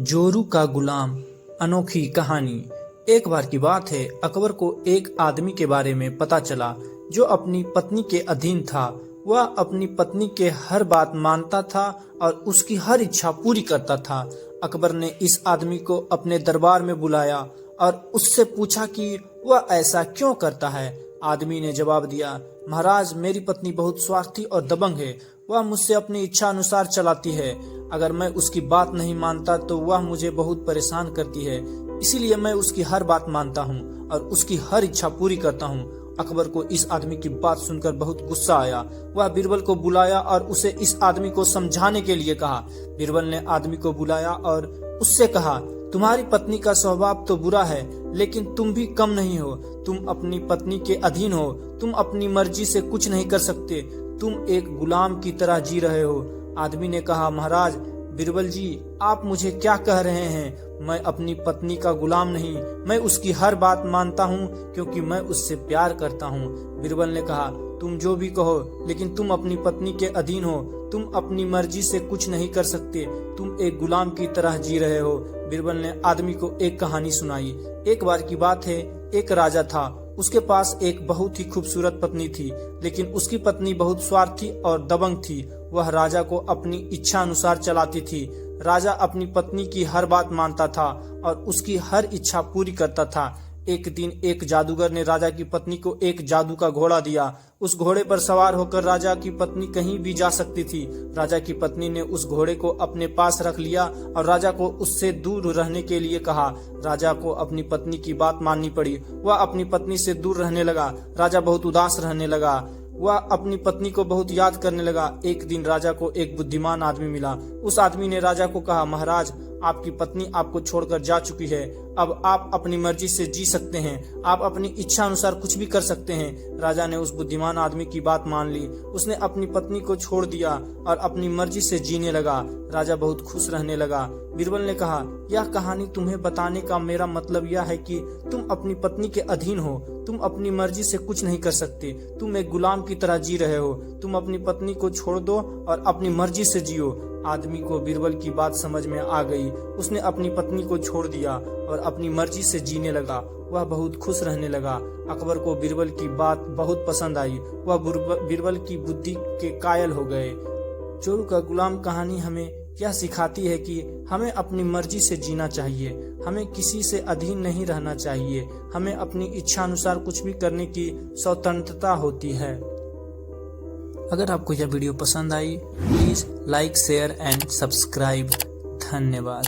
जोरू का गुलाम, अनोखी कहानी। एक बार की बात है, अकबर को एक आदमी के बारे में पता चला जो अपनी पत्नी के अधीन था। वह अपनी पत्नी के हर बात मानता था और उसकी हर इच्छा पूरी करता था। अकबर ने इस आदमी को अपने दरबार में बुलाया और उससे पूछा कि वह ऐसा क्यों करता है। आदमी ने जवाब दिया, महाराज, मेरी पत्नी बहुत स्वार्थी और दबंग है। वह मुझसे अपनी इच्छा अनुसार चलाती है। अगर मैं उसकी बात नहीं मानता तो वह मुझे बहुत परेशान करती है। इसीलिए मैं उसकी हर बात मानता हूँ और उसकी हर इच्छा पूरी करता हूँ। अकबर को इस आदमी की बात सुनकर बहुत गुस्सा आया। वह बीरबल को बुलाया और उसे इस आदमी को समझाने के लिए कहा। बीरबल ने आदमी को बुलाया और उससे कहा, तुम्हारी पत्नी का स्वभाव तो बुरा है, लेकिन तुम भी कम नहीं हो। तुम अपनी पत्नी के अधीन हो। तुम अपनी मर्जी से कुछ नहीं कर सकते। तुम एक गुलाम की तरह जी रहे हो। आदमी ने कहा, महाराज बीरबल जी, आप मुझे क्या कह रहे हैं? मैं अपनी पत्नी का गुलाम नहीं, मैं उसकी हर बात मानता हूँ क्योंकि मैं उससे प्यार करता हूँ। बीरबल ने कहा, तुम जो भी कहो, लेकिन तुम अपनी पत्नी के अधीन हो। तुम अपनी मर्जी से कुछ नहीं कर सकते। तुम एक गुलाम की तरह जी रहे हो। बीरबल ने आदमी को एक कहानी सुनाई। एक बार की बात है, एक राजा था। उसके पास एक बहुत ही खूबसूरत पत्नी थी, लेकिन उसकी पत्नी बहुत स्वार्थी और दबंग थी। वह राजा को अपनी इच्छा अनुसार चलाती थी। राजा अपनी पत्नी की हर बात मानता था और उसकी हर इच्छा पूरी करता था। एक दिन एक जादूगर ने राजा की पत्नी को एक जादू का घोड़ा दिया। उस घोड़े पर सवार होकर राजा की पत्नी कहीं भी जा सकती थी। राजा की पत्नी ने उस घोड़े को अपने पास रख लिया और राजा को उससे दूर रहने के लिए कहा। राजा को अपनी पत्नी की बात माननी पड़ी। वह अपनी पत्नी से दूर रहने लगा। राजा बहुत उदास रहने लगा। वह अपनी पत्नी को बहुत याद करने लगा। एक दिन राजा को एक बुद्धिमान आदमी मिला। उस आदमी ने राजा को कहा, महाराज, आपकी पत्नी आपको छोड़कर जा चुकी है। अब आप अपनी मर्जी से जी सकते हैं। आप अपनी इच्छा अनुसार कुछ भी कर सकते हैं। राजा ने उस बुद्धिमान आदमी की बात मान ली। उसने अपनी पत्नी को छोड़ दिया और अपनी मर्जी से जीने लगा। राजा बहुत खुश रहने लगा। बीरबल ने कहा, यह कहानी तुम्हें बताने का मेरा मतलब यह है कि तुम अपनी पत्नी के अधीन हो। तुम अपनी मर्जी से कुछ नहीं कर सकते। तुम एक गुलाम की तरह जी रहे हो। तुम अपनी पत्नी को छोड़ दो और अपनी मर्जी से जियो। आदमी को बीरबल की बात समझ में आ गई। उसने अपनी पत्नी को छोड़ दिया और अपनी मर्जी से जीने लगा। वह बहुत खुश रहने लगा। अकबर को बीरबल की बात बहुत पसंद आई। वह बीरबल की बुद्धि के कायल हो गए। जोरू का गुलाम कहानी हमें यह सिखाती है कि हमें अपनी मर्जी से जीना चाहिए। हमें किसी से अधीन नहीं रहना चाहिए। हमें अपनी इच्छा अनुसार कुछ भी करने की स्वतंत्रता होती है। अगर आपको यह वीडियो पसंद आई, please like, share and subscribe. धन्यवाद।